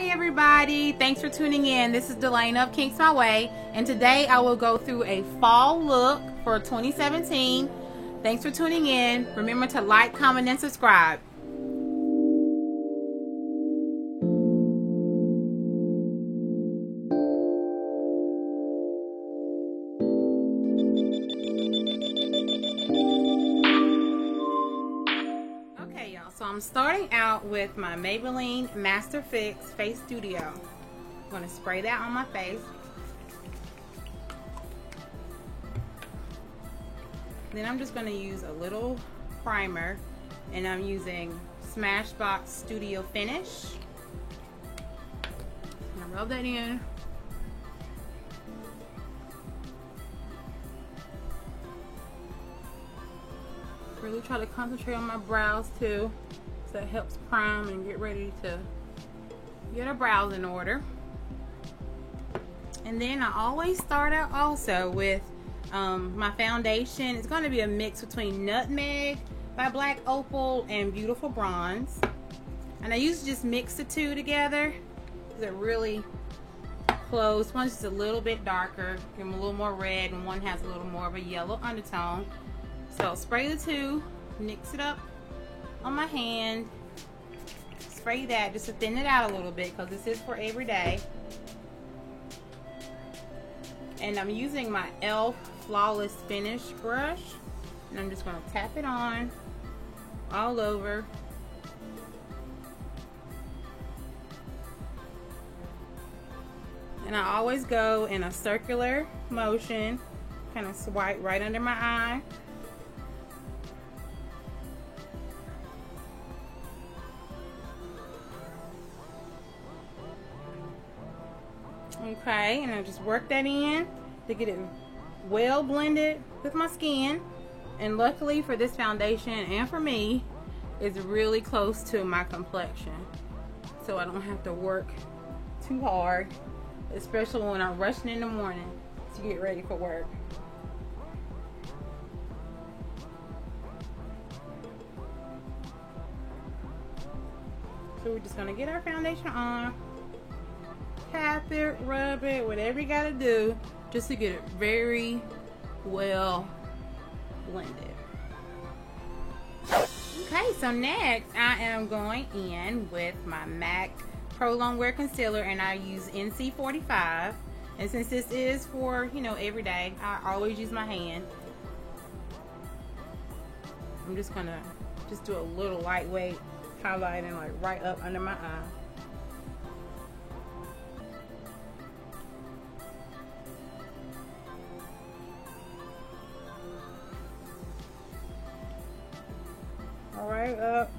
Hi everybody, thanks for tuning in. This is Delana of Kinks My Way, and today I will go through a fall look for 2017. Thanks for tuning in. Remember to like, comment, and subscribe. Okay y'all, so I'm starting out with my Maybelline Master Fix Face Studio. I'm going to spray that on my face. Then I'm just going to use a little primer, and I'm using Smashbox Studio Finish. I'm going to rub that in. Really try to concentrate on my brows too, so that helps prime and get ready to get our brows in order. And then I always start out also with my foundation. It's going to be a mix between Nutmeg by Black Opal and Beautiful Bronze, and I usually just mix the two together because they're really close. One's just a little bit darker, give them a little more red, and one has a little more of a yellow undertone. So spray the two, mix it up on my hand, spray that just to thin it out a little bit because this is for every day. And I'm using my e.l.f. Flawless Finish brush, and I'm just going to tap it on all over. And I always go in a circular motion, kind of swipe right under my eye. Okay, and I just work that in to get it well blended with my skin. And luckily for this foundation and for me, it's really close to my complexion, so I don't have to work too hard, especially when I'm rushing in the morning to get ready for work. So we're just gonna get our foundation on, tap it, rub it, whatever you gotta do just to get it very well blended. Okay, so next I am going in with my MAC Pro Longwear Concealer, and I use NC45. And since this is for, you know, every day, I always use my hand. I'm just gonna do a little lightweight highlighting, like right up under my eye. Right up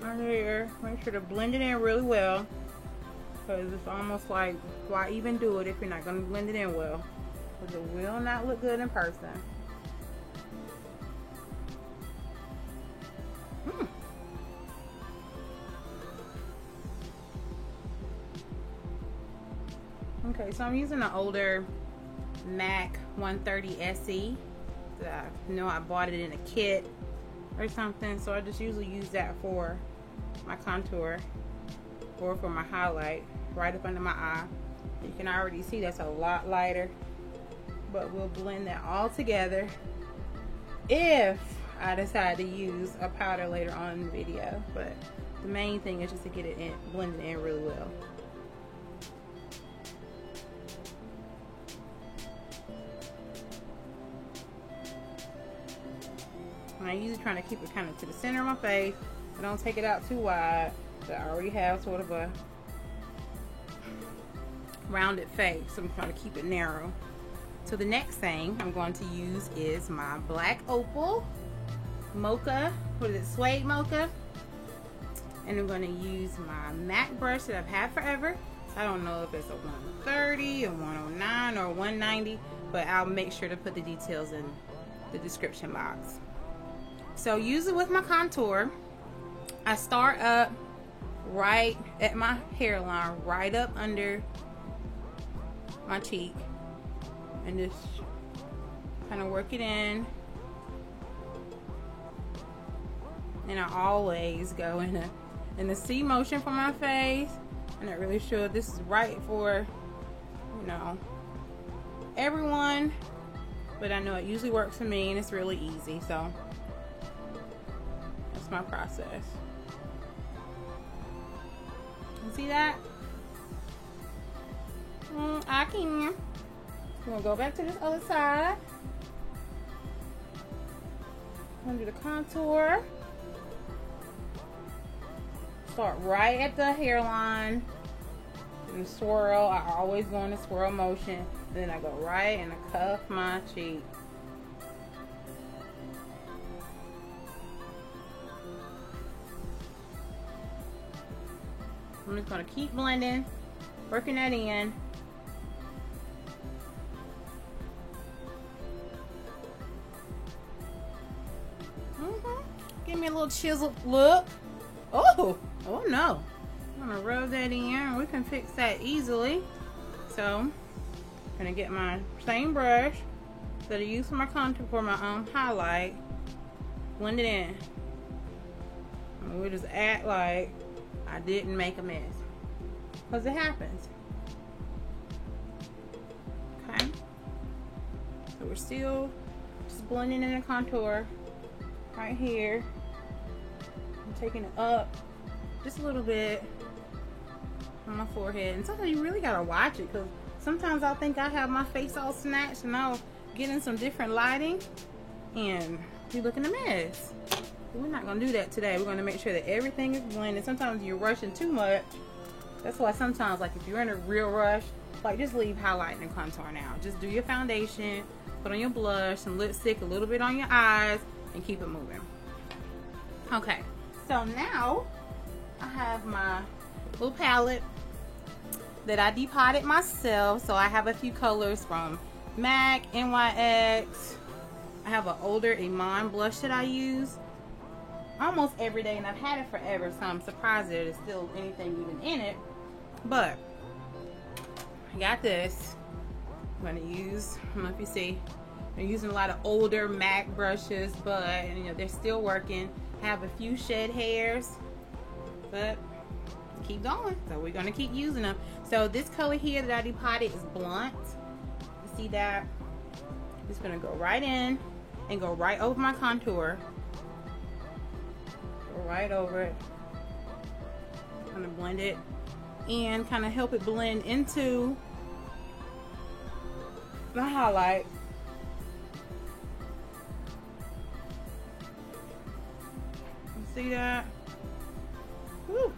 under here. Make sure to blend it in really well, because it's almost like, why even do it if you're not going to blend it in well, because it will not look good in person. Okay, so I'm using an older MAC 130 SE. I know I bought it in a kit or something, so I just usually use that for my contour or for my highlight right up under my eye. You can already see that's a lot lighter, but we'll blend that all together if I decide to use a powder later on in the video. But the main thing is just to get it in, blended in really well. I usually trying to keep it kind of to the center of my face. I don't take it out too wide, but I already have sort of a rounded face, so I'm trying to keep it narrow. So the next thing I'm going to use is my Black Opal Mocha, what is it, Suede Mocha. And I'm going to use my MAC brush that I've had forever. I don't know if it's a 130, a 109, or 190, but I'll make sure to put the details in the description box. So use it with my contour. I start up right at my hairline, right up under my cheek, and just kind of work it in. And I always go in a C motion for my face, I'm not really sure if this is right for, you know, everyone, but I know it usually works for me and it's really easy, so that's my process. You see that? I can. I'm gonna go back to this other side. I'm gonna do the contour. Start right at the hairline and swirl. I always go in the swirl motion. Then I go right and I cuff my cheek. I'm just gonna keep blending, working that in. Give me a little chiseled look. Oh no. I'm gonna rub that in. We can fix that easily. So, I'm gonna get my same brush that I use for my contour for my highlight. Blend it in. And we'll just act like I didn't make a mess. Because it happens. Okay. So we're still just blending in the contour right here. I'm taking it up just a little bit on my forehead. And sometimes you really gotta watch it, because sometimes I'll think I have my face all snatched and I'll get in some different lighting and be looking a mess. But we're not gonna do that today. We're gonna make sure that everything is blended. Sometimes you're rushing too much. That's why sometimes, like, if you're in a real rush, like, just leave highlighting and contour now. Just do your foundation, put on your blush, some lipstick, a little bit on your eyes, and keep it moving. Okay, so now I have my little palette that I depotted myself. So I have a few colors from MAC, NYX. I have an older Iman blush that I use almost every day, and I've had it forever, so I'm surprised there's still anything even in it. But I got this. I'm gonna use, I don't know if you see, I'm using a lot of older MAC brushes, but you know, they're still working. I have a few shed hairs, but keep going. So we're gonna keep using them. So this color here that I depotted is Blunt. You see that? I'm just gonna go right in and go right over my contour. Go right over it. Kind of blend it and kind of help it blend into the highlight. You see that? Woo.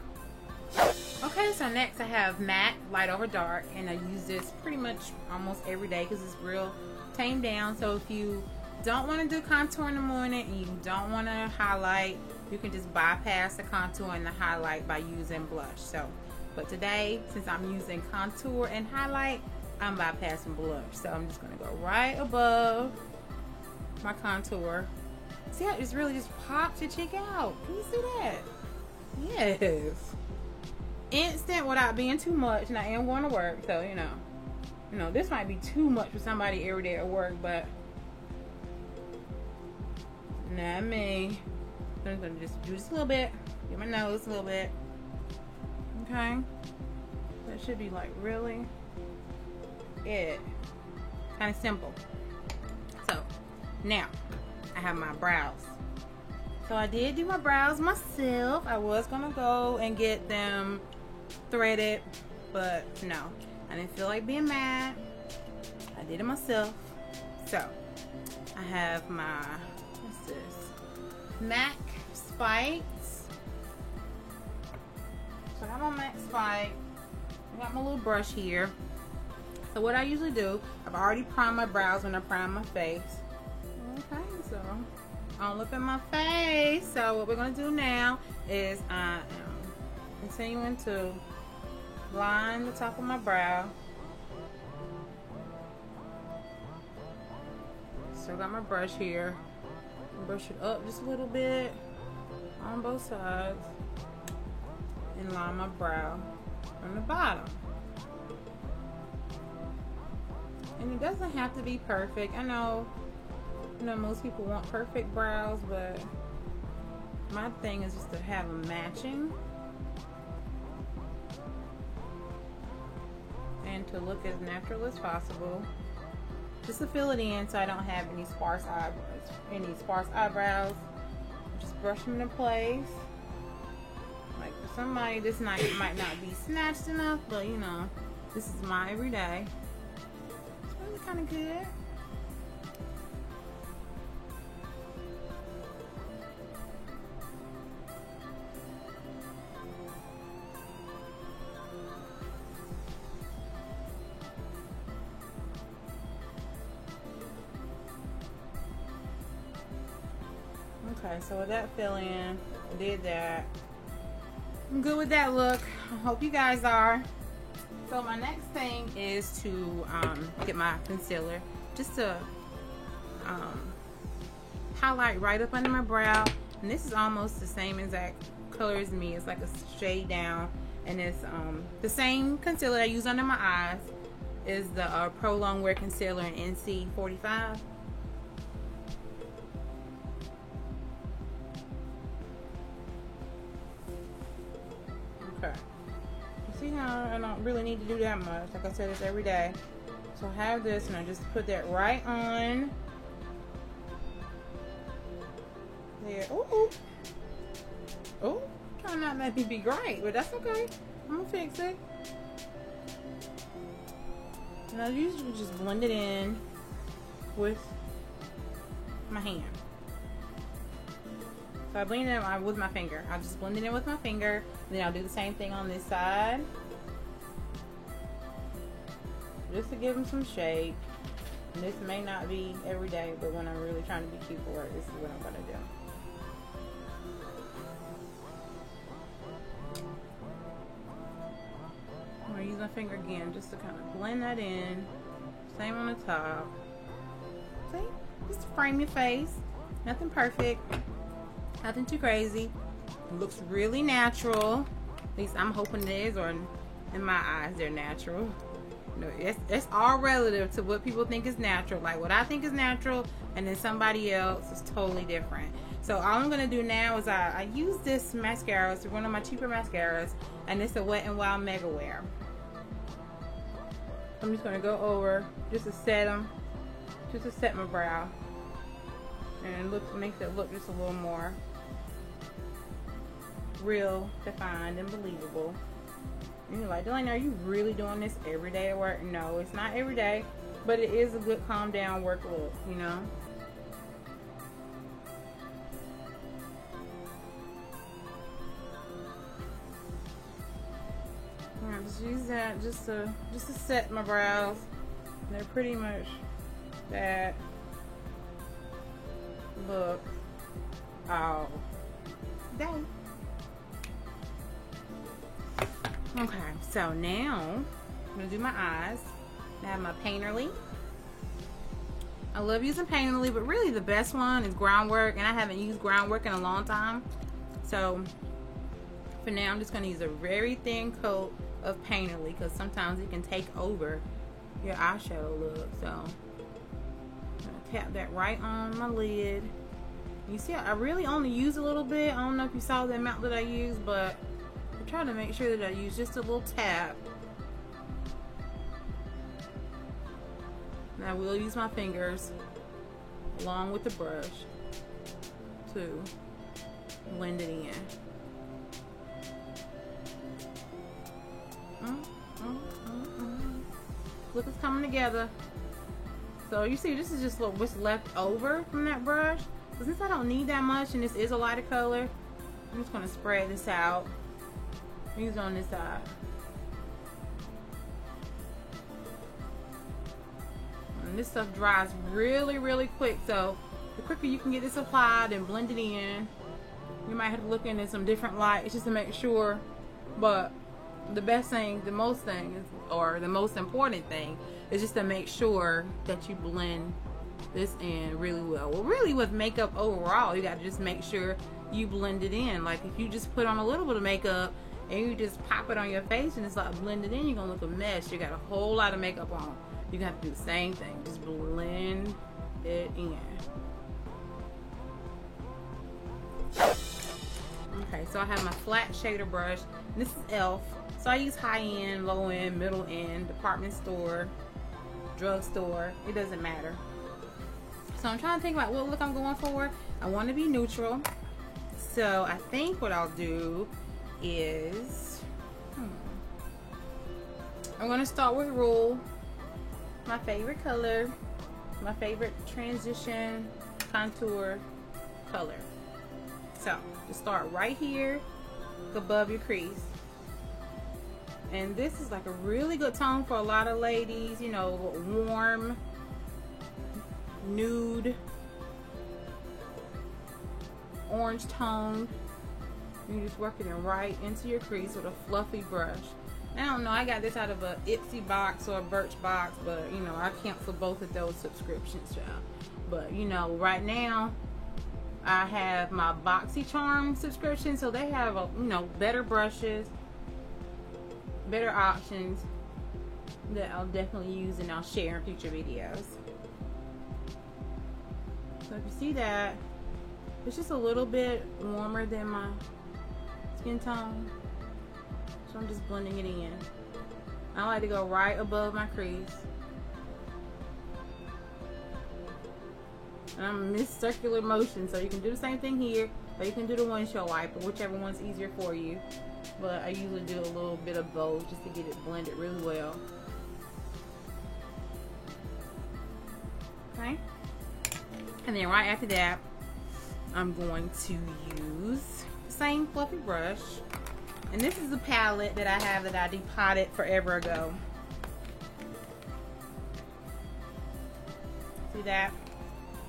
Okay, so next I have MAC Light Over Dark, and I use this pretty much almost every day because it's real tamed down. So if you don't want to do contour in the morning and you don't want to highlight, you can just bypass the contour and the highlight by using blush. So, but today, since I'm using contour and highlight, I'm bypassing blush. So I'm just going to go right above my contour. See how it's really just pops your cheek out? Can you see that? Yes. Instant without being too much, and I am going to work, so you know this might be too much for somebody every day at work, but not me. I'm gonna just do just a little bit, get my nose a little bit. Okay, that should be like really it. Kind of simple. So now I have my brows. So I did do my brows myself. I was gonna go and get them threaded, but no, I didn't feel like being mad. I did it myself. So I have my, what's this, MAC Spikes. So I got my MAC Spike. I got my little brush here. So what I usually do, I've already primed my brows when I prime my face. Okay, so I'll look at my face. So what we're gonna do now is I am continuing to line the top of my brow. So I got my brush here. Brush it up just a little bit on both sides and line my brow from the bottom. And it doesn't have to be perfect. I know, most people want perfect brows, but my thing is just to have them matching. in to look as natural as possible. Just to fill it in so I don't have any sparse eyebrows. Just brush them into place. Like for somebody, this night it might not be snatched enough, but you know, this is my everyday. It's really kind of good. Okay, so with that fill in, I did that. I'm good with that look. I hope you guys are. So my next thing is to get my concealer, just to highlight right up under my brow. And this is almost the same exact color as me. It's like a shade down, and it's the same concealer I use under my eyes is the Pro Longwear Concealer in NC45. Okay. You see how I don't really need to do that much. Like I said, it's every day. So I have this, and I just put that right on there. Ooh. Oh, trying not to let me be great, but that's okay. I'm gonna fix it. And I usually just blend it in with my hand. So I blend it in with my finger. I'll just blend it in with my finger. And then I'll do the same thing on this side. Just to give them some shape. And this may not be every day, but when I'm really trying to be cute for it, this is what I'm going to do. I'm going to use my finger again just to kind of blend that in. Same on the top. See? Just frame your face. Nothing perfect. Nothing too crazy. It looks really natural. At least I'm hoping it is, or in my eyes, they're natural. You know, it's all relative to what people think is natural. Like what I think is natural, and then somebody else is totally different. So all I'm gonna do now is I use this mascara. It's one of my cheaper mascaras, and it's a Wet n Wild Mega Wear. I'm just gonna go over just to set them, just to set my brow, and it makes it look just a little more real, defined, and believable. And you're like, Delaney, are you really doing this every day at work? No, it's not every day, but it is a good calm down work look, you know. I just use that just to set my brows. They're pretty much that look all day. Okay, so now I'm gonna do my eyes. I have my Painterly. I love using Painterly, but really the best one is Groundwork, and I haven't used Groundwork in a long time. So for now, I'm just gonna use a very thin coat of Painterly, because sometimes it can take over your eyeshadow look. So I'm gonna tap that right on my lid. You see, I really only use a little bit. I don't know if you saw the amount that I used, but I try to make sure that I use just a little tap. And I will use my fingers along with the brush to blend it in. Look, it's coming together. So you see, this is just what's left over from that brush. So since I don't need that much, and this is a lighter color, I'm just going to spread this out. Use on this side. And this stuff dries really, really quick. So the quicker you can get this applied and blend it in, you might have to look into some different lights just to make sure. But the best thing, the most important thing is just to make sure that you blend this in really well. Well, really with makeup overall, you got to just make sure you blend it in. Like if you just put on a little bit of makeup and you just pop it on your face and it's like blended in, you're gonna look a mess. You got a whole lot of makeup on. You're gonna have to do the same thing. Just blend it in. Okay, so I have my flat shader brush. This is e.l.f. So I use high-end, low-end, middle-end, department store, drugstore. It doesn't matter. So I'm trying to think about what look I'm going for. I want to be neutral. So I think what I'll do is I'm going to start with Rule, my favorite color, my favorite transition contour color. So just start right here above your crease. And this is like a really good tone for a lot of ladies, you know, warm, nude, orange tone. You're just working it right into your crease with a fluffy brush. I don't know, I got this out of a Ipsy box or a Birch box, but you know, I cancel both of those subscriptions, child. But you know, right now I have my BoxyCharm subscription, so they have you know, better brushes, better options that I'll definitely use and I'll share in future videos. So if you see that, it's just a little bit warmer than my skin tone. So I'm just blending it in. I like to go right above my crease. And I'm in this circular motion, so you can do the same thing here, or you can do the windshield wiper, whichever one's easier for you. But I usually do a little bit of both just to get it blended really well. Okay? And then right after that, I'm going to use the same fluffy brush. And this is the palette that I have that I depotted forever ago. See that?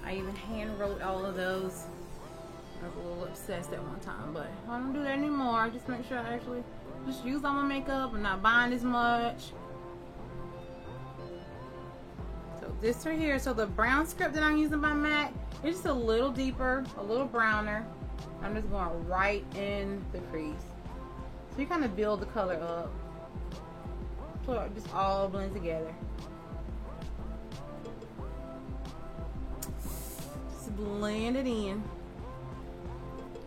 I even hand wrote all of those. I was a little obsessed at one time, but I don't do that anymore. I just make sure I actually just use all my makeup. I'm not buying as much. So this right here, so the brown script that I'm using by MAC, it's just a little deeper, a little browner. I'm just going right in the crease. So you kind of build the color up. So it just all blends together. Just blend it in.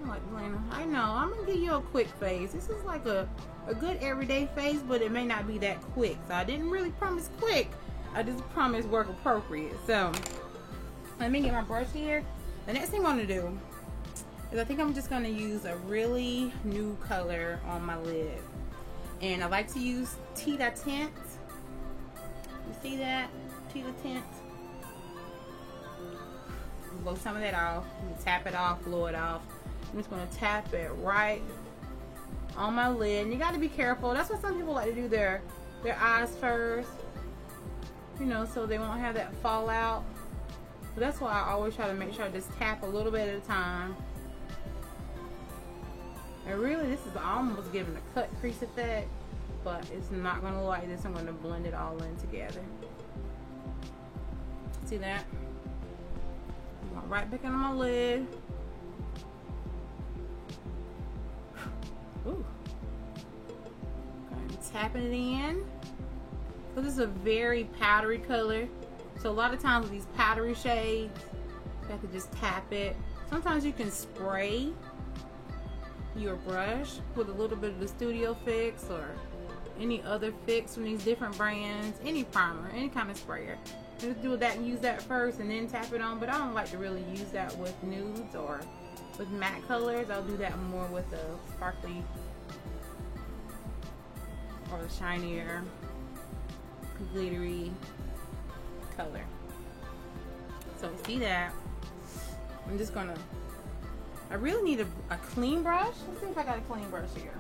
I like blending. I know, I'm gonna give you a quick face. This is like a good everyday face, but it may not be that quick. So I didn't really promise quick. I just promised work appropriate. So let me get my brush here. The next thing I'm gonna do is I think I'm just gonna use a really new color on my lid. And I like to use Tita Tint. You see that? Tita Tint. Blow some of that off. You tap it off, blow it off. I'm just gonna tap it right on my lid. And you gotta be careful. That's what some people like to do their eyes first. You know, so they won't have that fallout. But that's why I always try to make sure I just tap a little bit at a time. And really, this is almost giving a cut crease effect, but it's not gonna look like this. I'm gonna blend it all in together. See that? I'm going right back into my lid. Ooh. Okay, I'm tapping it in. So this is a very powdery color. So a lot of times with these powdery shades, you have to just tap it. Sometimes you can spray your brush with a little bit of the Studio Fix or any other fix from these different brands, any primer, any kind of sprayer. Just do that and use that first and then tap it on. But I don't like to really use that with nudes or with matte colors. I'll do that more with a sparkly or a shinier, glittery color. So see that? I'm just gonna, I really need a clean brush. Let's see if I got a clean brush here.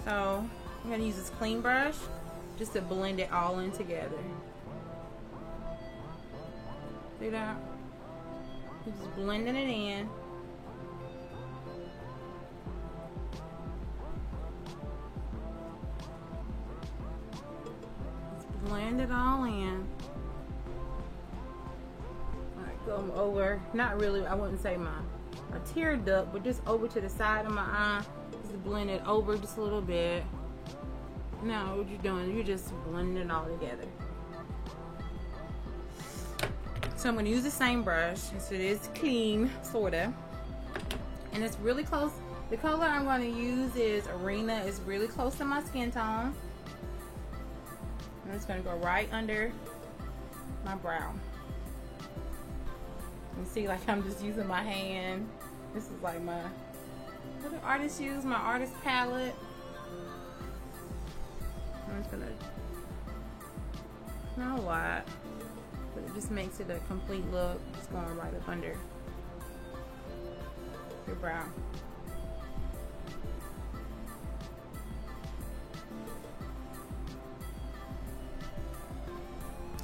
So I'm gonna use this clean brush just to blend it all in together. See that? Just blending it in. Just blend it all in. Alright, go over, not really, I wouldn't say my tear duct, but just over to the side of my eye. Just blend it over just a little bit. Now what you're doing, you're just blending it all together. So I'm going to use the same brush. So it is clean, sorta, and it's really close The color I'm going to use is Arena. It's really close to my skin tone. I'm just going to go right under my brow. You see, like, I'm just using my hand. This is like my, what do artists use? My artist palette. I'm just gonna, not a lot, but it just makes it a complete look. It's going right up under your brow.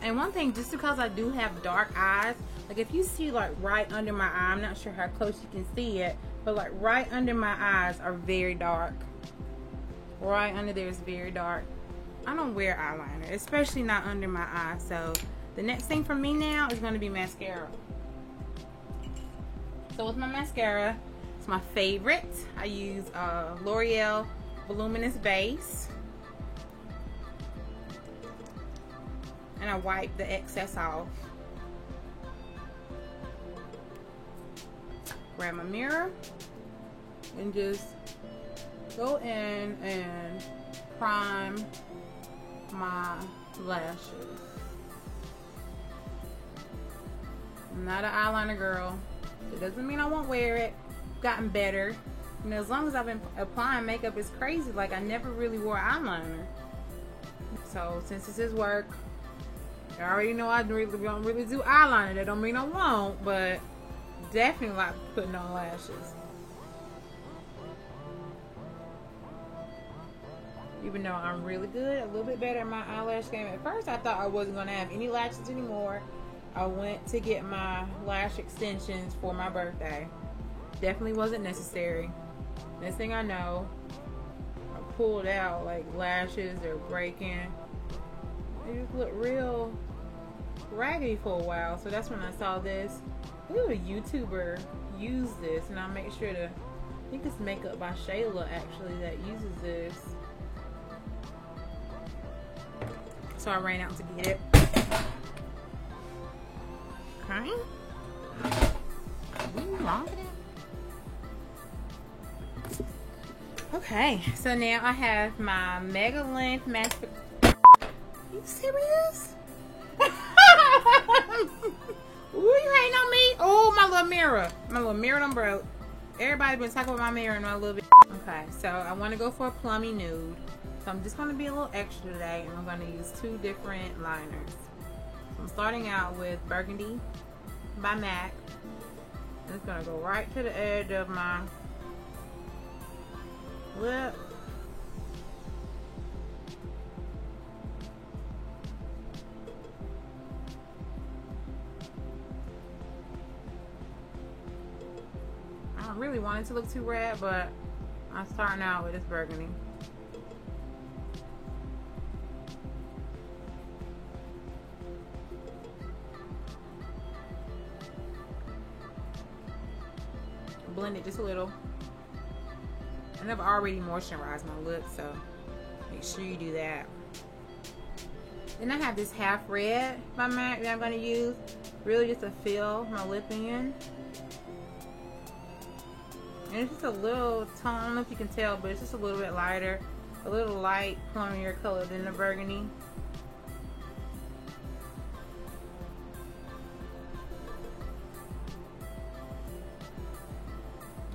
And one thing, just because I do have dark eyes, like if you see like right under my eye, I'm not sure how close you can see it, but like right under my eyes are very dark. Right under there is very dark. I don't wear eyeliner, especially not under my eye. So the next thing for me now is going to be mascara. So with my mascara, it's my favorite. I use L'Oreal Voluminous Base. And I wipe the excess off. Grab my mirror and just go in and prime my lashes. I'm not an eyeliner girl. It doesn't mean I won't wear it. I've gotten better. You know, as long as I've been applying makeup, it's crazy. Like, I never really wore eyeliner. So since this is work, I already know I don't really do eyeliner. That don't mean I won't, but definitely like putting on lashes. Even though I'm really good, a little bit better at my eyelash game. At first I thought I wasn't going to have any lashes anymore. I went to get my lash extensions for my birthday. Definitely wasn't necessary. Next thing I know, I pulled out like lashes, they're breaking. They just look real raggedy for a while. So that's when I saw this. Ooh, a YouTuber use this, and I'll make sure to, I think it's Makeup by Shayla actually that uses this. So I ran out to get it. Okay. Okay, so now I have my Mega Length mascara. You serious? Ooh, you hating on me? Oh, my little mirror. My little mirror done broke. Everybody's been talking about my mirror and my little bit. Okay, so I want to go for a plummy nude. So I'm just going to be a little extra today, and I'm going to use two different liners. I'm starting out with Burgundy by MAC. I'm just going to go right to the edge of my lip. I don't really want it to look too red, but I'm starting out with this burgundy. Blend it just a little. And I've already moisturized my lips, so make sure you do that. Then I have this Half Red by MAC that I'm going to use, really just to fill my lip in. And it's just a little tone, I don't know if you can tell, but it's just a little bit lighter, a little light plummier color than the burgundy.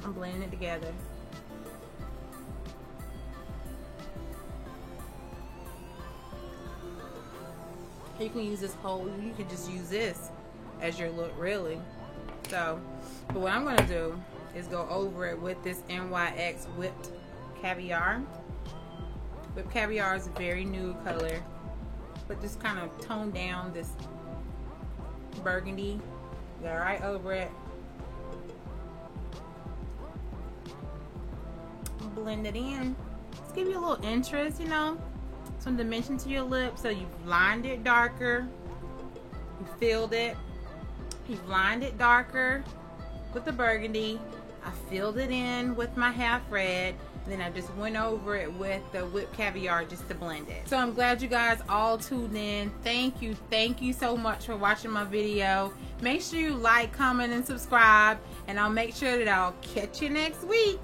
I'm blending it together. You can use this whole, you can just use this as your look really. So, but what I'm going to do is go over it with this NYX Whipped Caviar. Whipped Caviar is a very nude color, but just kind of tone down this burgundy. Go right over it. Blend it in. Just give you a little interest, you know, some dimension to your lips. So you've lined it darker, you filled it, you've lined it darker with the burgundy. I filled it in with my Half Red, and then I just went over it with the Whipped Caviar just to blend it. So I'm glad you guys all tuned in. Thank you so much for watching my video. Make sure you like, comment, and subscribe, and I'll make sure that I'll catch you next week.